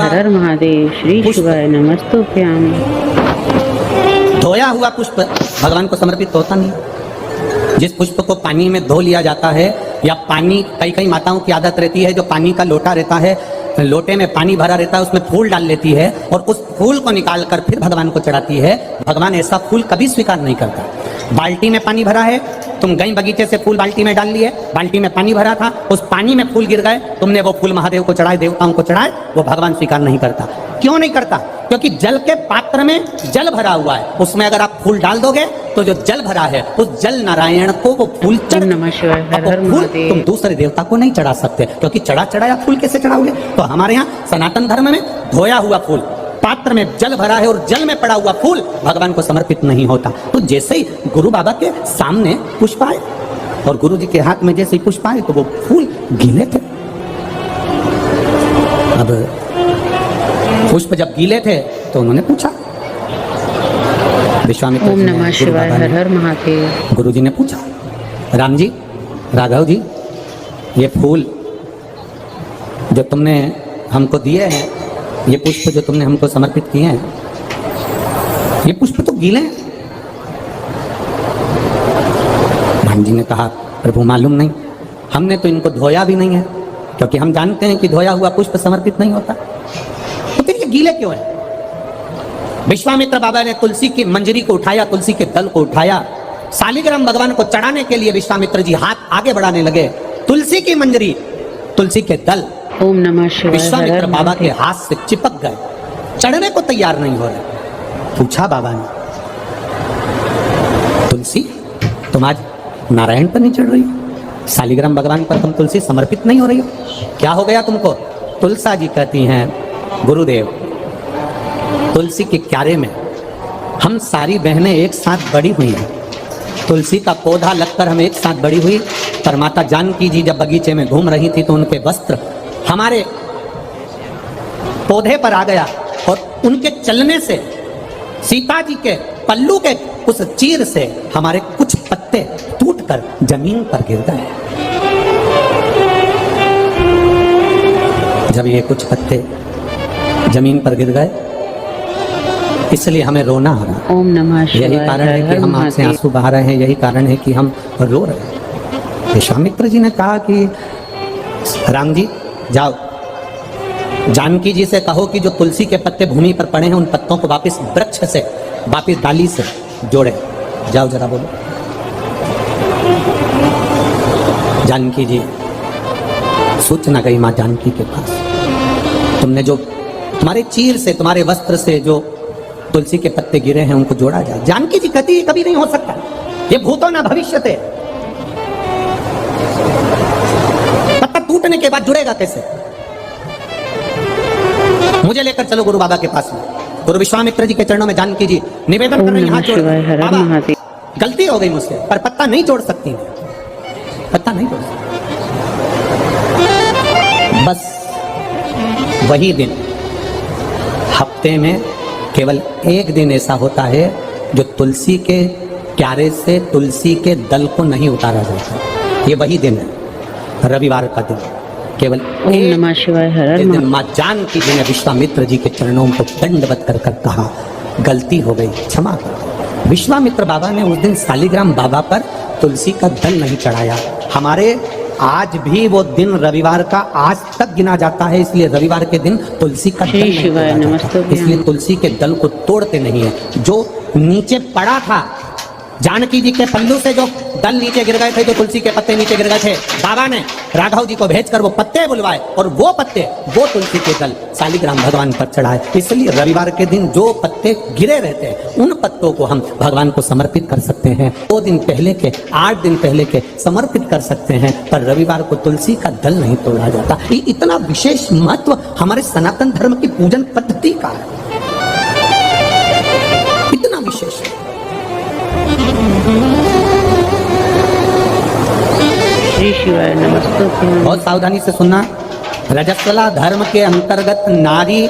हर हर महादेव। श्री शिवाय नमस्तुभ्याम। धोया हुआ पुष्प भगवान को समर्पित होता नहीं। जिस पुष्प को पानी में धो लिया जाता है, या पानी, कई कई माताओं की आदत रहती है, जो पानी का लोटा रहता है, लोटे में पानी भरा रहता है, उसमें फूल डाल लेती है और उस फूल को निकाल कर फिर भगवान को चढ़ाती है। भगवान ऐसा फूल कभी स्वीकार नहीं करता। बाल्टी में पानी भरा है, तुम गई बगीचे से फूल बाल्टी में डाल लिए, बाल्टी में पानी भरा था, उस पानी में फूल गिर गए, तुमने वो फूल महादेव को चढ़ाए, देवताओं को चढ़ाए, वो भगवान स्वीकार नहीं करता। क्यों नहीं करता? क्योंकि जल के पात्र में जल भरा हुआ है, उसमें अगर आप फूल डाल दोगे तो जो जल भरा है उस जल नारायण को वो फूल चढ़, तुम दूसरे देवता को नहीं चढ़ा सकते, क्योंकि चढ़ाया फूल कैसे चढ़ाओगे? तो हमारे यहाँ सनातन धर्म में धोया हुआ फूल, पात्र में जल भरा है और जल में पड़ा हुआ फूल भगवान को समर्पित नहीं होता। तो जैसे ही गुरु बाबा के सामने पुष्प आए और गुरु जी के हाथ में जैसे ही पुष्प आए तो वो फूल गीले थे। अब पुष्प जब गीले थे तो उन्होंने पूछा, विश्वामित्र ओम नमः शिवाय, हर हर महादेव। गुरु जी ने पूछा, राम जी, राघव जी, ये फूल जो तुमने हमको दिए हैं, ये पुष्प जो तुमने हमको समर्पित किए हैं, ये पुष्प तो गीले हैं। राम जी ने कहा, प्रभु मालूम नहीं, हमने तो इनको धोया भी नहीं है, क्योंकि हम जानते हैं कि धोया हुआ पुष्प समर्पित नहीं होता, तो फिर ये गीले क्यों है? विश्वामित्र बाबा ने तुलसी की मंजरी को उठाया, तुलसी के दल को उठाया, शालिग्राम भगवान को चढ़ाने के लिए विश्वामित्र जी हाथ आगे बढ़ाने लगे। तुलसी की मंजरी, तुलसी के दल ओम नमः शिवाय, विश्वामित्र बाबा के हाथ से चिपक गए, चढ़ने को तैयार नहीं हो रहे। पूछा बाबा ने, तुलसी तुम आज नारायण पर नहीं चढ़ रही हो, शालिग्राम भगवान पर तुम तुलसी समर्पित नहीं हो रही हो, क्या हो गया तुमको? तुलसा जी कहती हैं, गुरुदेव, तुलसी के क्यारे में हम सारी बहनें एक साथ बड़ी हुई हैं, तुलसी का पौधा लगकर हम एक साथ बड़ी हुई, पर माता जानकी जी जब बगीचे में घूम रही थी तो उनके वस्त्र हमारे पौधे पर आ गया और उनके चलने से, सीता जी के पल्लू के उस चीर से हमारे कुछ पत्ते टूटकर जमीन पर गिर गए। जब ये कुछ पत्ते जमीन पर गिर गए, इसलिए हमें रोना आ रहा। ओम नमः शिवाय, यही कारण है कि हम आंखें आंसू बहा रहे हैं, यही कारण है कि हम रो रहे हैं। विश्वामित्र जी ने कहा कि राम जी जाओ, जानकी जी से कहो कि जो तुलसी के पत्ते भूमि पर पड़े हैं उन पत्तों को वापस वृक्ष से, वापस डाली से जोड़े। जाओ जरा बोलो। जानकी जी सूचना गई मां जानकी के पास, तुमने जो तुम्हारे चीर से, तुम्हारे वस्त्र से जो तुलसी के पत्ते गिरे हैं उनको जोड़ा जाए। जानकी जी कहती है कभी नहीं हो सकता, ये भूतो ना भविष्यते, पत्ता टूटने के बाद जुड़ेगा कैसे? मुझे लेकर चलो गुरु बाबा के पास में। गुरु विश्वामित्र जी के चरणों में जानकी जी निवेदन कर रही हैं, हाथ जोड़, बाबा गलती हो गई मुझसे, पर पत्ता नहीं जोड़ सकती, पत्ता नहीं जोड़ सकती। बस वही दिन, हफ्ते में केवल एक दिन ऐसा होता है जो तुलसी के क्यारे से तुलसी के दल को नहीं उतारा जाता, ये वही दिन है, रविवार का दिन। केवल ओम नमः शिवाय, हर हर दिन मां जानकी जी ने विश्वामित्र जी के चरणों को दंडवत कर कहा, गलती हो गई, क्षमा करो। विश्वामित्र बाबा ने उस दिन शालिग्राम बाबा पर तुलसी का दल नहीं चढ़ाया। हमारे आज भी वो दिन रविवार का आज तक गिना जाता है, इसलिए रविवार के दिन तुलसी का दल नहीं तोड़ा जाता, इसलिए तुलसी के दल को तोड़ते नहीं है। जो नीचे पड़ा था, जानकी जी के पल्लू से जो दल नीचे गिर गए थे, जो तुलसी के पत्ते नीचे गिर गए थे, बाबा ने राघव जी को भेजकर वो पत्ते बुलवाए और वो पत्ते, वो तुलसी के दल शालिग्राम भगवान पर चढ़ाए। इसलिए रविवार के दिन जो पत्ते गिरे रहते हैं उन पत्तों को हम भगवान को समर्पित कर सकते हैं। 2 दिन पहले के, 8 दिन पहले के समर्पित कर सकते हैं, पर रविवार को तुलसी का दल नहीं तोड़ा जाता। ये इतना विशेष महत्व हमारे सनातन धर्म की पूजन पद्धति का है, इतना विशेष। श्री शिवाय नमस्तुभ्याम। बहुत सावधानी से सुनना, रजस्वला धर्म के अंतर्गत नारी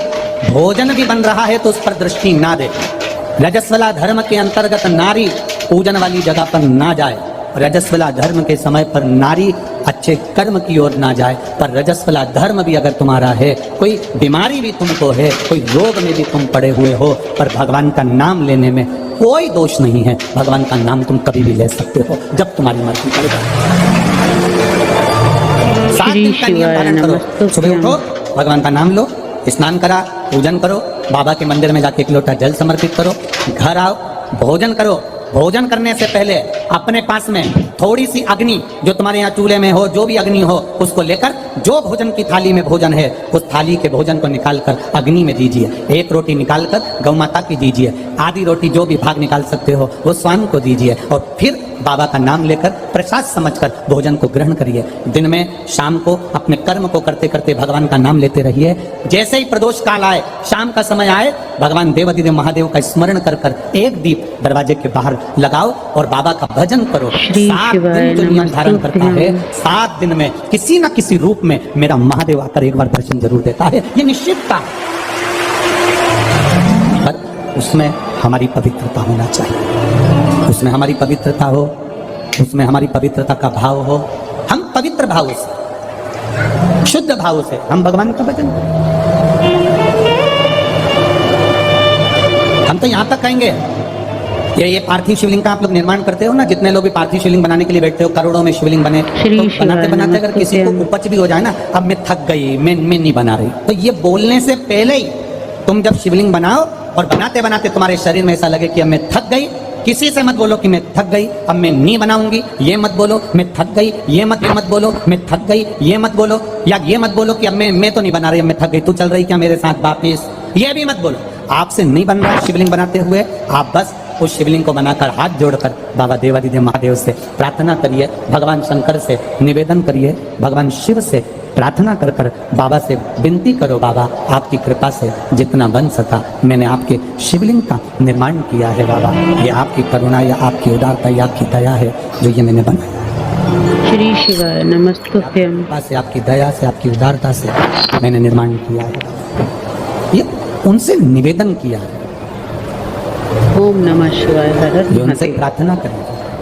भोजन भी बन रहा है तो उस पर दृष्टि ना दे। रजस्वला धर्म के अंतर्गत नारी पूजन वाली जगह पर ना जाए। रजस्वला धर्म के समय पर नारी अच्छे कर्म की ओर ना जाए, पर रजस वाला धर्म भी अगर तुम्हारा है, कोई बीमारी भी तुमको है, कोई रोग में भी तुम पड़े हुए हो, पर भगवान का नाम लेने में कोई दोष नहीं है। भगवान का नाम तुम कभी भी ले सकते हो जब तुम्हारी मर्जी करेगा। 7 दिन का नियम धारण करो। सुबह उठो, भगवान का नाम लो, स्नान करा, पूजन करो, बाबा के मंदिर में जाके 1 लोटा जल समर्पित करो, घर आओ, भोजन करो। भोजन करने से पहले अपने पास में थोड़ी सी अग्नि, जो तुम्हारे यहाँ चूल्हे में हो, जो भी अग्नि हो, उसको लेकर जो भोजन की थाली में भोजन है, उस थाली के भोजन को निकालकर अग्नि में दीजिए। 1 रोटी निकालकर गौ माता की दीजिए, आधी रोटी जो भी भाग निकाल सकते हो वो स्वामी को दीजिए, और फिर बाबा का नाम लेकर प्रसाद समझकर भोजन को ग्रहण करिए। दिन में, शाम को अपने कर्म को करते करते भगवान का नाम लेते रहिए। जैसे ही प्रदोष काल आए, शाम का समय आए, भगवान देवाधिदेव महादेव का स्मरण कर कर 1 दीप दरवाजे के बाहर लगाओ और बाबा का भजन करो। 7 दिन जो नियम धारण करता है, 7 दिन में किसी न किसी रूप में मेरा महादेव आकर एक बार दर्शन जरूर देता है, ये निश्चितता। पर उसमें हमारी पवित्रता होना चाहिए, उसमें हमारी पवित्रता हो, उसमें हमारी पवित्रता का भाव हो। हम पवित्र भाव से, शुद्ध भाव से हम भगवान का भजन, हम तो यहां तक कहेंगे, ये पार्थिव शिवलिंग का आप लोग निर्माण करते हो ना, जितने लोग भी पार्थिव शिवलिंग बनाने के लिए बैठते हो, करोड़ों में शिवलिंग बने, तो बनाते बनाते अगर किसी को उपच भी हो जाए ना, अब मैं थक गई, मैं नहीं बना रही, तो ये बोलने से पहले ही तुम जब शिवलिंग बनाओ और बनाते बनाते तुम्हारे शरीर में ऐसा लगे कि अब मैं थक गई, किसी से मत बोलो कि मैं थक गई, अब मैं नहीं बनाऊंगी, ये मत बोलो, मैं थक गई, ये मत बोलो, मैं थक गई, ये मत बोलो, या ये मत बोलो कि अब मैं तो नहीं बना रही, अब मैं थक गई, तू चल रही क्या मेरे साथ वापिस, ये भी मत बोलो। आपसे नहीं बन रहा शिवलिंग बनाते हुए, आप बस उस शिवलिंग को बनाकर हाथ जोड़कर बाबा देवाधिदेव महादेव से प्रार्थना करिए, भगवान शंकर से निवेदन करिए, भगवान शिव से प्रार्थना कर कर बाबा से विनती करो, बाबा आपकी कृपा से जितना बन सका मैंने आपके शिवलिंग का निर्माण किया है, बाबा ये आपकी करुणा या आपकी उदारता या आपकी दया है जो ये मैंने बनाया। श्री शिवाय नमस्तुभ्यं। से आपकी दया से, आपकी उदारता से मैंने निर्माण किया है, ये उनसे निवेदन किया है। ओम नमः शिवाय। हर हर उनसे महादेव। प्रार्थना करें।